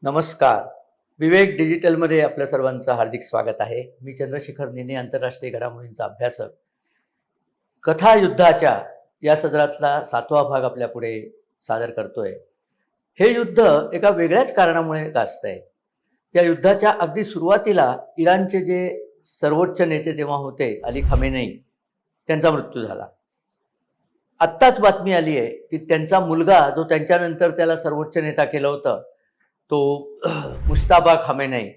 नमस्कार. विवेक डिजिटलमध्ये आपल्या सर्वांचं हार्दिक स्वागत आहे. मी चंद्रशेखर नेने, आंतरराष्ट्रीय घडामोडींचा अभ्यासक. कथा युद्धाच्या या सदरातला 7वा भाग आपल्यापुढे सादर करतोय. हे युद्ध एका वेगळ्याच कारणामुळे गाजतंय. या युद्धाच्या अगदी सुरुवातीला इराणचे जे सर्वोच्च नेते तेव्हा होते, अली खमेनी, त्यांचा मृत्यू झाला. आत्ताच बातमी आली आहे की त्यांचा मुलगा, जो त्यांच्यानंतर त्याला सर्वोच्च नेता केलं होतं, तो मुश्ताबा खामेनी,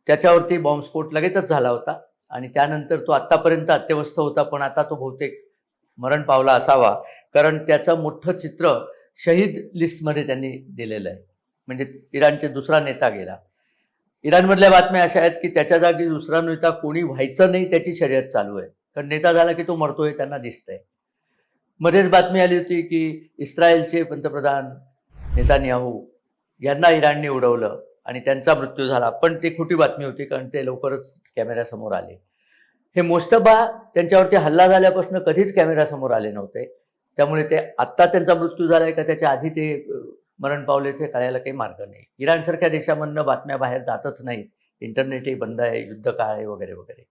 त्याच्यावरती बॉम्बस्फोट लगेचच झाला होता आणि त्यानंतर तो आत्तापर्यंत अत्यवस्थ होता, पण आता तो बहुतेक मरण पावला असावा, कारण त्याचं मोठं चित्र शहीद लिस्टमध्ये त्यांनी दिलेलं आहे. म्हणजे इराणचे दुसरा नेता गेला. इराणमधल्या बातम्या अशा आहेत की त्याच्या जागी दुसरा नेता कोणी व्हायचं नाही, त्याची शर्यत चालू आहे. कारण नेता झाला की तो मरतोय, त्यांना दिसतंय. मध्येच बातमी आली होती की इस्रायलचे पंतप्रधान नेतान्याहू यांना इराणने उडवलं आणि त्यांचा मृत्यू झाला, पण ती खोटी बातमी होती, कारण ते लवकरच कॅमेऱ्यासमोर आले. हे मुश्तबा त्यांच्यावरती हल्ला झाल्यापासून कधीच कॅमेऱ्यासमोर आले नव्हते. त्यामुळे ते आत्ता त्यांचा मृत्यू झालाय का त्याच्या आधी ते मरण पावले ते कळायला काही मार्ग नाही. इराणसारख्या देशामधनं बातम्या बाहेर जातच नाहीत. इंटरनेटही बंद आहे, युद्धकाळ आहे वगैरे वगैरे.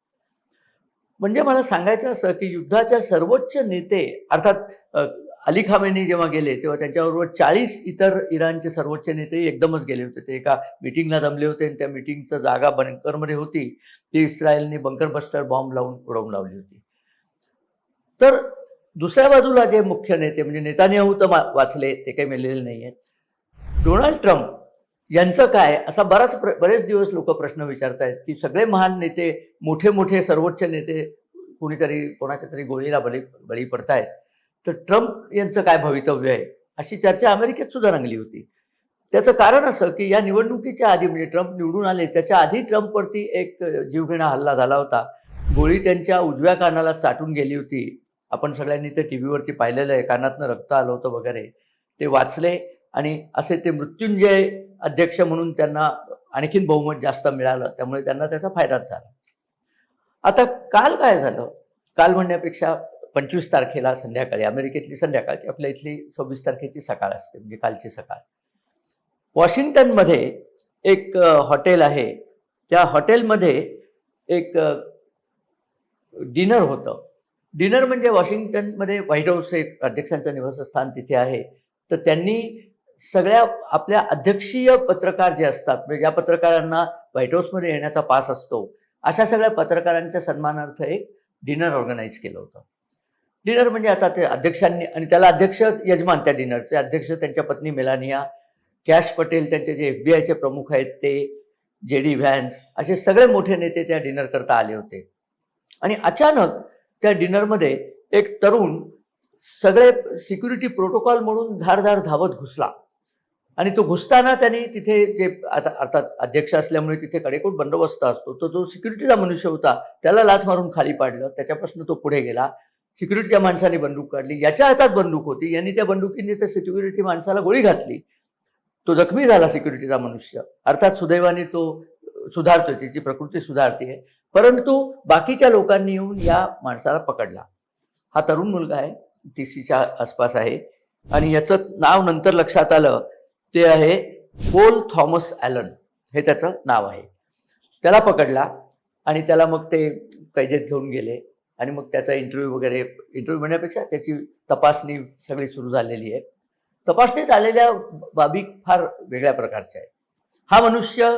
म्हणजे मला सांगायचं असं की युद्धाच्या सर्वोच्च नेते, अर्थात अली खामेनी जेव्हा गेले तेव्हा त्यांच्याबरोबर 40 इतर इराणचे सर्वोच्च नेते एकदमच गेले होते. ते एका मिटिंगला जमले होते आणि त्या मिटिंगचं जागा बंकरमध्ये होती, ती इस्रायलने बंकर बस्टर बॉम्ब लावून उडवून लावली होती. तर दुसऱ्या बाजूला जे मुख्य नेते म्हणजे नेतान्याहू तर वाचले, ते काही मेलेले नाही आहेत. डोनाल्ड ट्रम्प यांचं काय, असा बरेच दिवस लोक प्रश्न विचारतायत की सगळे महान नेते, मोठे मोठे सर्वोच्च नेते कोणीतरी कोणाच्या तरी गोळीला बळी पडतायत, तर ट्रम्प यांचं काय भवितव्य आहे, अशी चर्चा अमेरिकेत सुद्धा रंगली होती. त्याचं कारण असं की या निवडणुकीच्या आधी, म्हणजे ट्रम्प निवडून आले त्याच्या आधी ट्रम्पवरती एक जीवघेणा हल्ला झाला होता. गोळी त्यांच्या उजव्या कानाला चाटून गेली होती. आपण सगळ्यांनी ते टीव्हीवरती पाहिलेलं आहे. कानातनं रक्त आलं होतं वगैरे. ते वाचले आणि असे ते मृत्युंजय अध्यक्ष म्हणून त्यांना आणखीन बहुमत जास्त मिळालं, त्यामुळे त्यांना त्याचा फायदाच झाला. आता काल काय झालं, काल म्हणण्यापेक्षा 25 तारखेला संध्याकाळी, अमेरिकेतली संध्याकाळची, आपल्या इथली 26 तारखेची सकाळ असते, म्हणजे कालची सकाळ, वॉशिंग्टनमध्ये एक हॉटेल आहे. त्या हॉटेलमध्ये एक डिनर होतं. डिनर म्हणजे वॉशिंग्टनमध्ये व्हाईट हाऊस एक अध्यक्षांचं निवासस्थान तिथे आहे. तर त्यांनी सगळ्या आपल्या अध्यक्षीय पत्रकार जे असतात, म्हणजे ज्या पत्रकारांना व्हाईट हाऊसमध्ये येण्याचा पास असतो, अशा सगळ्या पत्रकारांच्या सन्मानार्थ एक डिनर ऑर्गनाईज केलं होतं. डिनर म्हणजे आता ते अध्यक्षांनी, आणि त्याला अध्यक्ष यजमान, त्या डिनरचे अध्यक्ष त्यांच्या पत्नी मेलानिया, कॅश पटेल त्यांचे जे FBI चे प्रमुख आहेत ते, JD व्हॅन्स, असे सगळे मोठे नेते त्या डिनर करता आले होते. आणि अचानक त्या डिनरमध्ये एक तरुण सगळे सिक्युरिटी प्रोटोकॉल म्हणून धारधार धावत घुसला. आणि तो घुसताना त्यांनी तिथे जे अर्थात अध्यक्ष असल्यामुळे तिथे कडेकोट बंदोबस्त असतो, तो जो सिक्युरिटीचा मनुष्य होता त्याला लाथ मारून खाली पाडलं. त्याच्यापासून तो पुढे गेला. सिक्युरिटीच्या माणसाने बंदूक काढली. याच्या हातात बंदूक होती. यांनी त्या बंदुकीने त्या सिक्युरिटी माणसाला गोळी घातली. तो जखमी झाला सिक्युरिटीचा मनुष्य. अर्थात सुदैवाने तो सुधारतोय, त्याची प्रकृती सुधारते. परंतु बाकीच्या लोकांनी येऊन या माणसाला पकडला. हा तरुण मुलगा आहे, 30च्या आसपास आहे, आणि याचं नाव नंतर लक्षात आलं, ते आहे पॉल थॉमस ॲलन, हे त्याचं नाव आहे. त्याला पकडला आणि त्याला मग ते कैदेत घेऊन गेले आणि मग त्याचा इंटरव्ह्यू वगैरे, इंटरव्ह्यू म्हणण्यापेक्षा त्याची तपासणी सगळी सुरू झालेली आहे. तपासणीत आलेल्या बाबी फार वेगळ्या प्रकारच्या आहेत. हा मनुष्य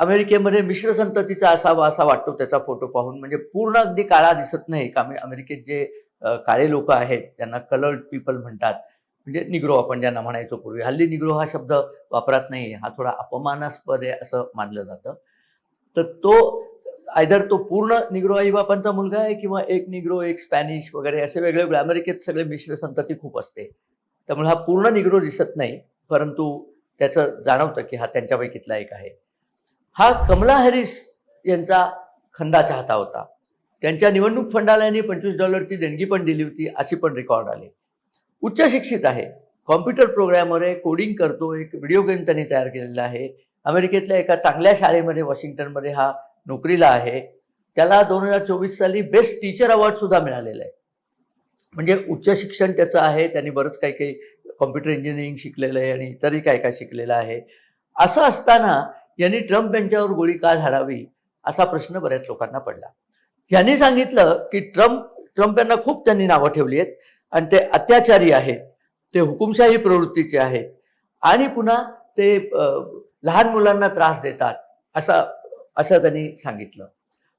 अमेरिकेमध्ये मिश्र संततीचा असावा असा वाटतो त्याचा फोटो पाहून. म्हणजे पूर्ण अगदी काळा दिसत नाही. अमेरिकेत जे काळे लोक आहेत त्यांना कलर्ड पीपल म्हणतात, म्हणजे निग्रो आपण ज्यांना म्हणायचो पूर्वी. हल्ली निग्रो हा शब्द वापरात नाही, हा थोडा अपमानास्पद आहे असं मानलं जातं. तर तो आयदर तो पूर्ण निग्रो आई बापांचा मुलगा आहे किंवा एक निग्रो, एक स्पॅनिश वगैरे, असे वेगवेगळे. अमेरिकेत सगळे मिश्र संतती खूप असते, त्यामुळे हा पूर्ण निग्रो दिसत नाही, परंतु त्याचं जाणवतं की हा त्यांच्यापैकीतला एक आहे. हा कमला हॅरिस यांचा खंदा चाहता होता. त्यांच्या निवडणूक फंडाला यांनी $25 देणगी पण दिली होती, अशी पण रेकॉर्ड आले. उच्च शिक्षित आहे, कॉम्प्युटर प्रोग्रॅमर आहे, कोडिंग करतो, एक व्हिडिओ गेम त्यांनी तयार केलेला आहे. अमेरिकेतल्या एका चांगल्या शाळेमध्ये वॉशिंग्टनमध्ये हा नोकरीला आहे. त्याला 2024 साली बेस्ट टीचर अवॉर्ड सुद्धा मिळालेला आहे. म्हणजे उच्च शिक्षण त्याचं आहे. त्यांनी बरंच काही काही कॉम्प्युटर इंजिनिअरिंग शिकलेलं आहे आणि इतरही काय काय शिकलेलं आहे. असं असताना यांनी ट्रम्प यांच्यावर गोळी का झाडावी असा प्रश्न बऱ्याच लोकांना पडला. त्यांनी सांगितलं की ट्रम्प यांना खूप त्यांनी नावं ठेवली आहेत आणि ते अत्याचारी आहेत, ते हुकुमशाही प्रवृत्तीचे आहेत आणि पुन्हा ते लहान मुलांना त्रास देतात असं त्यांनी सांगितलं.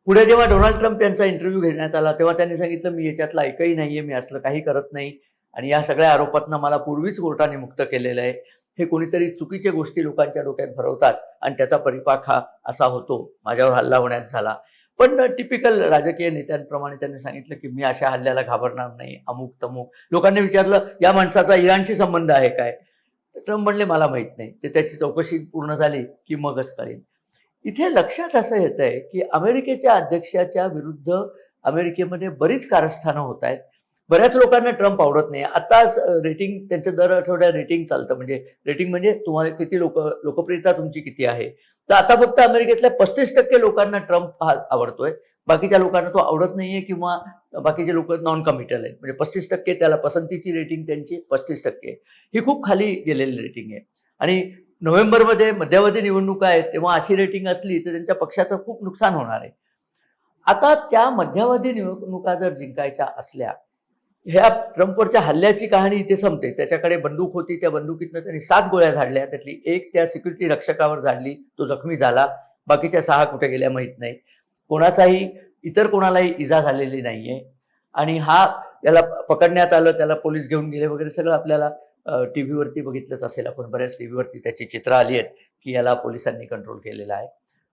पुढे जेव्हा डोनाल्ड ट्रम्प यांचा इंटरव्ह्यू घेण्यात आला तेव्हा त्यांनी सांगितलं मी याच्यातला एकही नाहीये, मी असलं काही करत नाही आणि या सगळ्या आरोपातनं मला पूर्वीच कोर्टाने मुक्त केलेलं आहे. हे कोणीतरी चुकीच्या गोष्टी लोकांच्या डोक्यात भरवतात आणि त्याचा परिपाक हा असा होतो, माझ्यावर हल्ला होण्यात झाला. पण टिपिकल राजकीय नेत्यांप्रमाणे त्यांनी सांगितलं की मी अशा हल्ल्याला घाबरणार नाही, अमुक तमुक. लोकांनी विचारलं या माणसाचा इराणशी संबंध आहे काय? ट्रम्प म्हणले मला माहित नाही, ते त्याची चौकशी पूर्ण झाली की मगच कळेल. इथे लक्षात असं येत आहे की अमेरिकेच्या अध्यक्षाच्या विरुद्ध अमेरिकेमध्ये बरीच कारस्थानं होत आहेत. बऱ्याच लोकांना ट्रम्प आवडत नाही. आताच रेटिंग त्यांचं दर आठवड्यात रेटिंग चालतं, रेटिंग म्हणजे तुम्हाला किती लोकप्रियता तुमची किती आहे. तर आता फक्त अमेरिकेतल्या 35% लोकांना ट्रम्प हा आवडतोय, बाकीच्या लोकांना तो आवडत नाहीये किंवा बाकीचे लोक नॉन कमिटल आहेत. म्हणजे 35% त्याला पसंतीची रेटिंग त्यांची 35%. ही खूप खाली गेलेली रेटिंग आहे. आणि नोव्हेंबरमध्ये मध्यावधी निवडणुका आहेत तेव्हा अशी रेटिंग असली तर त्यांच्या पक्षाचं खूप नुकसान होणार आहे. आता त्या मध्यावधी निवडणुका जर जिंकायच्या असल्या, ह्या ट्रम्पवरच्या हल्ल्याची कहाणी इथे संपते. त्याच्याकडे बंदूक होती, त्या बंदुकीतनं त्यांनी 7 गोळ्या झाडल्या, त्यातली एक त्या सिक्युरिटी रक्षकावर झाडली, तो जखमी झाला. बाकीच्या 6 कुठे गेल्या माहीत नाही. इतर कोणालाही इजा झालेली नाहीये. आणि याला पकडण्यात आलं, त्याला पोलीस घेऊन गेले वगैरे सगळं आपल्याला टीव्हीवरती बघितलंच असेल आपण. बऱ्याच टीव्हीवरती त्याची चित्र आली आहेत की याला पोलिसांनी कंट्रोल केलेला आहे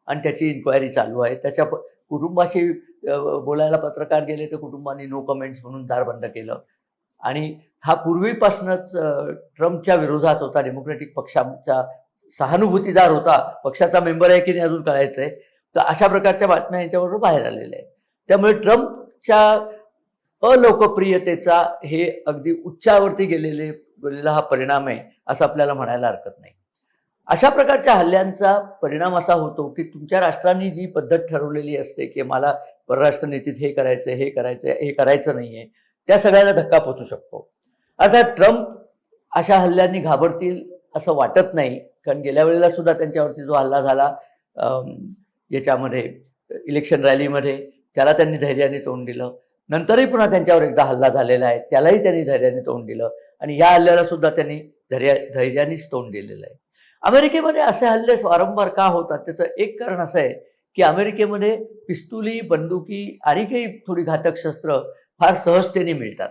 आणि त्याची इन्क्वायरी चालू आहे. त्याच्या कुटुंबाशी बोलायला पत्रकार गेले तर कुटुंबाने नो कमेंट्स म्हणून दार बंद केलं. आणि हा पूर्वीपासूनच ट्रम्पच्या विरोधात होता, डेमोक्रॅटिक पक्षाचा सहानुभूतीदार होता, पक्षाचा मेंबर आहे की नाही अजून कळायचंय. तर अशा प्रकारच्या बातम्या यांच्याबरोबर बाहेर आलेल्या आहेत. त्यामुळे ट्रम्पच्या अलोकप्रियतेचा हे अगदी उच्चावरती गेलेला हा परिणाम आहे असं आपल्याला म्हणायला हरकत नाही. अशा प्रकारच्या हल्ल्यांचा परिणाम असा होतो की तुमच्या राष्ट्रांनी जी पद्धत ठरवलेली असते की मला परराष्ट्र नीतीत हे करायचं नाहीये, त्या सगळ्याला धक्का पोचू शकतो. अर्थात ट्रम्प अशा हल्ल्यांनी घाबरतील असं वाटत नाही, कारण गेल्या वेळेला सुद्धा त्यांच्यावरती जो हल्ला झाला याच्यामध्ये इलेक्शन रॅलीमध्ये, त्याला त्यांनी धैर्याने तोंड दिलं. नंतरही पुन्हा त्यांच्यावर एकदा हल्ला झालेला आहे, त्यालाही त्यांनी धैर्याने तोंड दिलं आणि या हल्ल्याला सुद्धा त्यांनी धैर्यानेच तोंड दिलेलं आहे. अमेरिकेमध्ये असे हल्ले वारंवार का होतात त्याचं एक कारण असं आहे की अमेरिकेमध्ये पिस्तुली, बंदुकी आणि काही थोडी घातक शस्त्र फार सहजतेने मिळतात.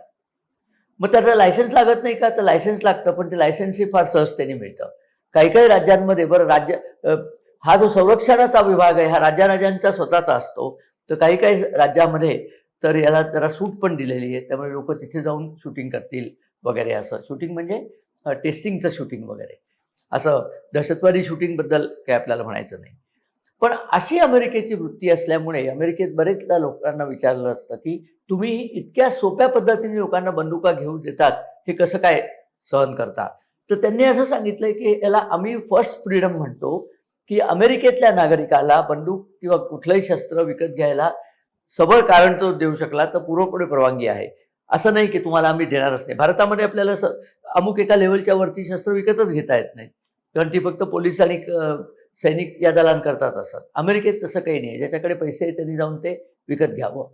मग त्याचं लायसन्स लागत नाही का? तर लायसन्स लागतं, पण ते लायसन्सही फार सहजतेने मिळतं. काही राज्यांमध्ये हा जो संरक्षणाचा विभाग आहे हा राज्यांचा स्वतःचा असतो, तर काही राज्यामध्ये तर याला जरा सूट पण दिलेली आहे. त्यामुळे लोक तिथे जाऊन शूटिंग करतील वगैरे. असं शूटिंग म्हणजे टेस्टिंगचं शूटिंग वगैरे, असं दहशतवादी शूटिंगबद्दल काही आपल्याला म्हणायचं नाही. पण अशी अमेरिकेची वृत्ती असल्यामुळे अमेरिकेत बरेचदा लोकांना विचारलं असतं की तुम्ही इतक्या सोप्या पद्धतीने लोकांना बंदुका घेऊन देतात, हे कसं काय सहन करता? तर त्यांनी असं सांगितलंय की याला आम्ही फर्स्ट फ्रीडम म्हणतो, की अमेरिकेतल्या नागरिकाला बंदूक किंवा कुठलंही शस्त्र विकत घ्यायला सबळ कारण तो देऊ शकला तर पूर्वपणे परवानगी आहे. असं नाही की तुम्हाला आम्ही देणारच नाही. भारतामध्ये आपल्याला अमुक एका लेवलच्या वरती शस्त्र विकतच घेता येत नाही, कारण ती फक्त पोलीस आणि सैनिक या दलांकरतात असतात. अमेरिकेत तसं काही नाही. ज्याच्याकडे पैसे आहेत त्यांनी जाऊन ते विकत घ्यावं.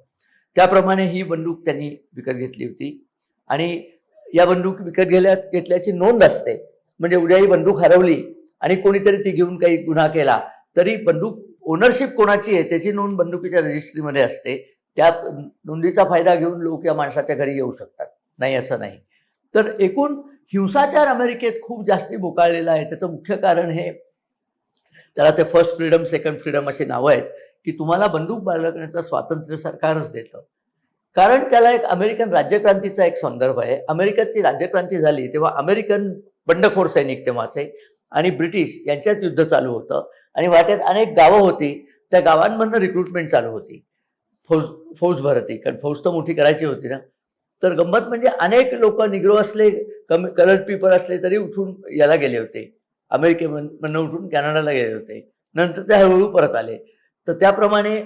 त्याप्रमाणे ही बंदूक त्यांनी विकत घेतली होती आणि या बंदूक विकत घेतल्याची नोंद असते. म्हणजे उद्या ही बंदूक हरवली आणि कोणीतरी ती घेऊन काही गुन्हा केला तरी बंदूक ओनरशिप कोणाची आहे त्याची नोंद बंदुकीच्या रजिस्ट्रीमध्ये असते. त्या नोंदीचा फायदा घेऊन लोक या माणसाच्या घरी येऊ शकतात, नाही असं नाही. तर एकूण हिंसाचार अमेरिकेत खूप जास्ती बोकाळलेला आहे. त्याचं मुख्य कारण हे, त्याला ते फर्स्ट फ्रीडम, सेकंड फ्रीडम अशी नावं आहेत, की तुम्हाला बंदूक बाळगण्याचं स्वातंत्र्य सरकारच देतं. कारण त्याला एक अमेरिकन राज्यक्रांतीचा एक संदर्भ आहे. अमेरिकेत ती राज्यक्रांती झाली तेव्हा अमेरिकन बंडखोर सैनिक तेव्हाचे आणि ब्रिटिश यांच्यात युद्ध चालू होतं आणि वाटेत अनेक गावं होती, त्या गावांमधनं रिक्रुटमेंट चालू होती, फौज भरती, कारण फौज तर मोठी करायची होती ना. तर गंमत म्हणजे अनेक लोक निग्रो असले, कलर्ड पीपल असले तरी उठून याला गेले होते, अमेरिकेमधनं उठून कॅनडाला गेले होते. नंतर ते हळूहळू परत आले. तर त्याप्रमाणे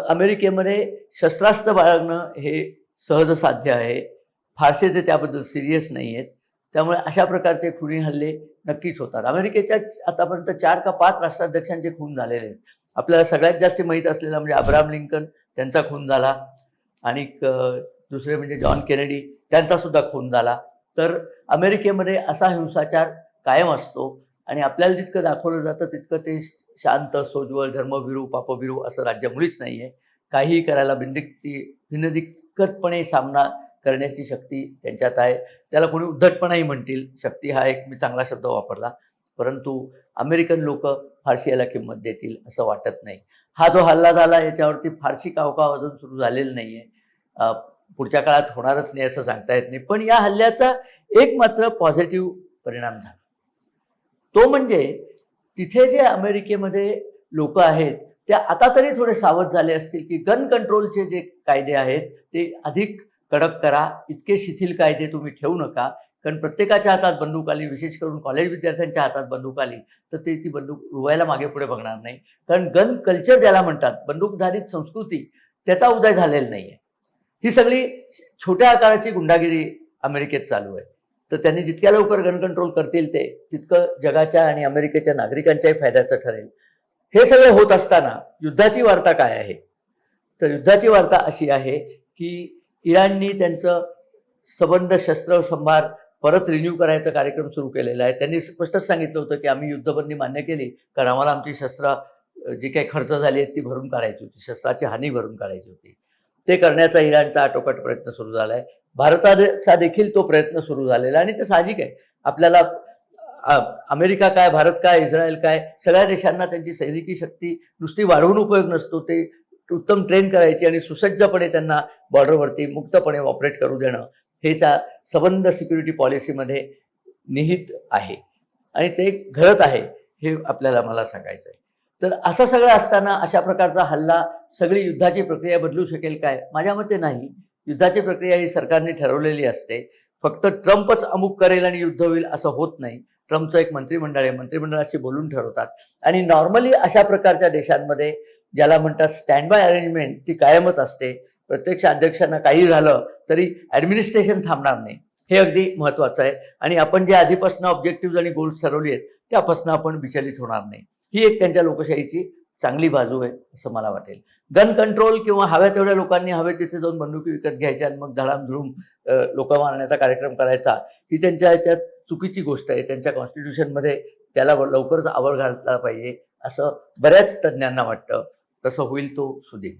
अमेरिकेमध्ये शस्त्रास्त्र बाळगणं हे सहज साध्य आहे. फारसे ते त्याबद्दल सिरियस नाही आहेत. त्यामुळे अशा प्रकारचे खुनी हल्ले नक्कीच होतात. अमेरिकेच्या आतापर्यंत 4 का 5 राष्ट्राध्यक्षांचे खून झालेले आहेत. आपल्याला सगळ्यात जास्त माहीत असलेला म्हणजे अब्राहम लिंकन, त्यांचा खून झाला. आणि दुसरे म्हणजे जॉन केनेडी, त्यांचा सुद्धा खून झाला. तर अमेरिकेमध्ये असा हिंसाचार कायम असतो आणि आपल्याला जितकं दाखवलं जातं तितकं ते शांत, सोज्वळ, धर्मभिरू, पापभिरू असं राज्य मुळीच नाही आहे. काहीही करायला भिन्नदिक्कतपणे सामना करण्याची शक्ती त्यांच्यात आहे. त्याला कोणी उद्धटपणाही म्हणतील, शक्ती हा एक मी चांगला शब्द वापरला, परंतु अमेरिकन लोक फारशी याला किंमत देतील असं वाटत नाही. हा जो हल्ला झाला याच्यावरती फारशी कावकाव अजून सुरू झालेली नाही आहे. पुढच्या काळात होणारच नाही असं सांगता येत नाही. पण या हल्ल्याचा एक मात्र पॉझिटिव्ह परिणाम झाला. तो म्हणजे तिथे जे अमेरिकेमध्ये लोक आहेत ते आता तरी थोडे सावध झाले असतील की गन कंट्रोलचे जे कायदे आहेत ते अधिक कडक करा. इतके शिथिल कायदे तुम्ही ठेवू नका, कारण प्रत्येकाच्या हातात बंदूक आली, विशेष करून कॉलेज विद्यार्थ्यांच्या हातात बंदूक आली तर ते ती बंदूक उडवायला मागे पुढे बघणार नाही. कारण गन कल्चर ज्याला म्हणतात, बंदूकधारित संस्कृती, त्याचा उदय झालेला नाही आहे. ही सगळी छोट्या आकाराची गुंडागिरी अमेरिकेत चालू आहे. तर त्यांनी जितक्या लवकर गन कंट्रोल करतील ते तितकं जगाच्या आणि अमेरिकेच्या नागरिकांच्याही फायद्याचं ठरेल. हे सगळं होत असताना युद्धाची वार्ता काय आहे? तर युद्धाची वार्ता अशी आहे की इराणनी त्यांचं सबंध शस्त्रसंभार परत रिन्यू करायचा कार्यक्रम सुरू केलेला आहे. त्यांनी स्पष्टच सांगितलं होतं की आम्ही युद्धबंदी मान्य केली कारण आम्हाला आमची शस्त्र जी काही खर्च झाली आहेत ती भरून काढायची होती, शस्त्राची हानी भरून काढायची होती. ते करण्याचा इराणचा आटोकाट प्रयत्न सुरू झाला आहे. भारताचा देखील तो प्रयत्न सुरू झालेला आहे आणि ते साहजिक आहे. आपल्याला अमेरिका काय, भारत काय, इस्रायल काय, सगळ्या देशांना त्यांची सैनिकी शक्ती नुसती वाढवून उपयोग नसतो, ते उत्तम ट्रेन करायची आणि सुसज्जपणे त्यांना बॉर्डरवरती मुक्तपणे ऑपरेट करू देणं हे त्या सबंध सिक्युरिटी पॉलिसीमध्ये निहित आहे आणि ते घडत आहे हे आपल्याला मला सांगायचं आहे. तर असं सगळं असताना अशा प्रकारचा हल्ला सगळी युद्धाची प्रक्रिया बदलू शकेल काय? माझ्या मते नाही. युद्धाची प्रक्रिया ही सरकारने ठरवलेली असते. फक्त ट्रम्पच अमुक करेल आणि युद्ध होईल असं होत नाही. ट्रम्पचं एक मंत्रिमंडळ आहे, मंत्रिमंडळाशी बोलून ठरवतात आणि नॉर्मली अशा प्रकारच्या देशांमध्ये ज्याला म्हणतात स्टँड बाय अरेंजमेंट ती कायमच असते. प्रत्यक्ष अध्यक्षांना काही झालं तरी ॲडमिनिस्ट्रेशन थांबणार नाही, हे अगदी महत्त्वाचं आहे. आणि आपण जे आधीपासून ऑब्जेक्टिव्ह आणि गोल्स ठरवली आहेत त्यापासून आपण विचलित होणार नाही. ही एक त्यांच्या लोकशाहीची चांगली बाजू आहे असं मला वाटेल. गन कंट्रोल किंवा हव्या तेवढ्या लोकांनी हवे तिथे जाऊन बंदुकी विकत घ्यायच्या आणि मग धडामधूम लोक मारण्याचा कार्यक्रम करायचा ही त्यांच्या ह्याच्यात चुकीची गोष्ट आहे. त्यांच्या कॉन्स्टिट्यूशनमध्ये त्याला लवकरच आवर घातला पाहिजे असं बऱ्याच तज्ज्ञांना वाटतं. तसं होईल तो सुदीन.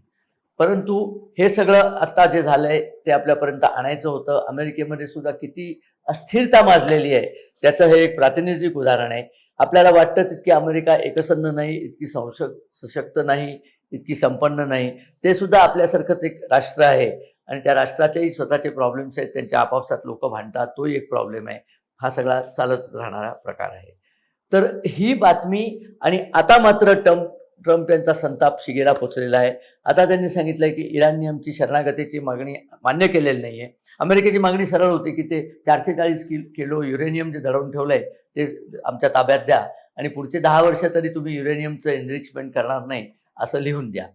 परंतु हे सगळं आता जे झालंय ते आपल्यापर्यंत आणायचं होतं. अमेरिकेमध्ये सुद्धा किती अस्थिरता माजलेली आहे त्याचं हे एक प्रातिनिधिक उदाहरण आहे. आपल्याला वाटतं तितकी अमेरिका एकसंध नाही, इतकी सशक्त नाही, इतकी संपन्न नाही. ते सुद्धा आपल्यासारखंच एक राष्ट्र आहे आणि त्या राष्ट्राचेही स्वतःचे प्रॉब्लेम्स आहेत. त्यांच्या आपापसात लोक भांडतात, तोही एक प्रॉब्लेम आहे. हा सगळा चालत राहणारा प्रकार आहे. तर ही बातमी आणि आता मात्र ट्रम्प यांचा संताप शिगेला पोचलेला आहे. आता त्यांनी सांगितलंय की इराणने आमची शरणागतीची मागणी मान्य केलेली नाही आहे. अमेरिकेची मागणी सरळ होती की ते 440 किलो युरेनियम जे दडवून ठेवलंय ते आमच्या ताब्यात द्या आणि पुढचे 10 वर्ष तरी तुम्ही युरेनियमचं एनरिचमेंट करणार नाही असं लिहून द्या.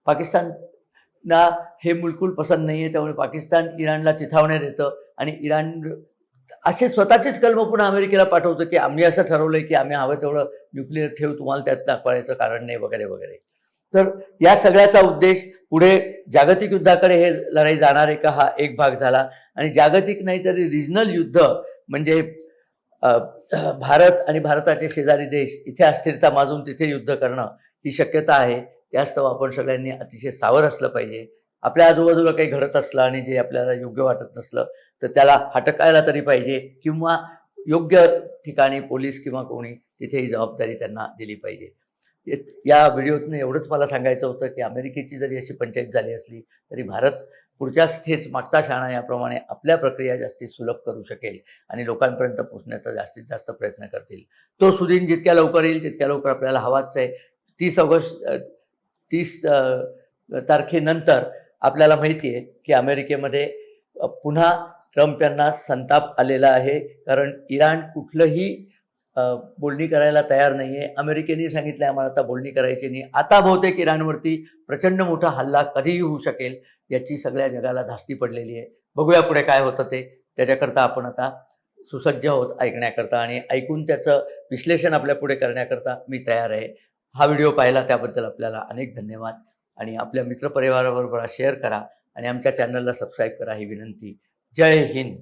पाकिस्तानला हे बिलकुल पसंत नाही आहे. त्यामुळे पाकिस्तान इराणला चिथावण्यात येतं आणि इराण असे स्वतःचेच कलम पुन्हा अमेरिकेला पाठवतं की आम्ही असं ठरवलंय की आम्ही हवं तेवढं न्यूक्लिअर ठेवू, तुम्हाला त्यात दाखवायचं कारण नाही वगैरे वगैरे. तर या सगळ्याचा उद्देश पुढे जागतिक युद्धाकडे हे लढाई जाणार आहे का हा एक भाग झाला. आणि जागतिक नाही तरी रिजनल युद्ध म्हणजे भारत आणि भारताचे शेजारी देश इथे अस्थिरता माजून तिथे युद्ध करणं ही शक्यता आहे. त्यास्तव आपण सगळ्यांनी अतिशय सावध असलं पाहिजे. आपल्या आजूबाजूला काही घडत असलं आणि जे आपल्याला योग्य वाटत नसलं तर त्याला हटकायला तरी पाहिजे किंवा योग्य ठिकाणी पोलीस किंवा कोणी तिथे ही जबाबदारी त्यांना दिली पाहिजे. या व्हिडिओतनं एवढंच मला सांगायचं होतं की अमेरिकेची जरी अशी पंचायत झाली असली तरी भारत पुढच्या ठेच मागचा शाणा याप्रमाणे आपल्या प्रक्रिया जास्तीत सुलभ करू शकेल आणि लोकांपर्यंत पोहोचण्याचा जास्तीत जास्त प्रयत्न करतील. तो सुदीन जितक्या लवकर येईल तितक्या लवकर आपल्याला हवाच आहे. 30 तारखेनंतर आपल्याला माहिती आहे की अमेरिकेमध्ये पुन्हा ट्रम्प यांना संताप आलेला आहे. कारण इराण कुठलंही बोलणी करायला तयार नाही आहे. अमेरिकेने सांगितलं आम्हाला आता बोलणी करायची नाही. आता बहुतेक इराणवरती प्रचंड मोठा हल्ला कधीही होऊ शकेल याची सगळ्या जगाला धास्ती पडलेली आहे. बघूया पुढे काय होतं ते. त्याच्याकरता आपण आता सुसज्ज आहोत ऐकण्याकरता आणि ऐकून त्याचं विश्लेषण आपल्या पुढे करण्याकरता मी तयार आहे. हा व्हिडिओ पाहिला त्याबद्दल आपल्याला अनेक धन्यवाद आणि आपल्या मित्रपरिवाराबरोबर शेअर करा आणि आमच्या चॅनलला सबस्क्राईब करा ही विनंती. जय हिंद.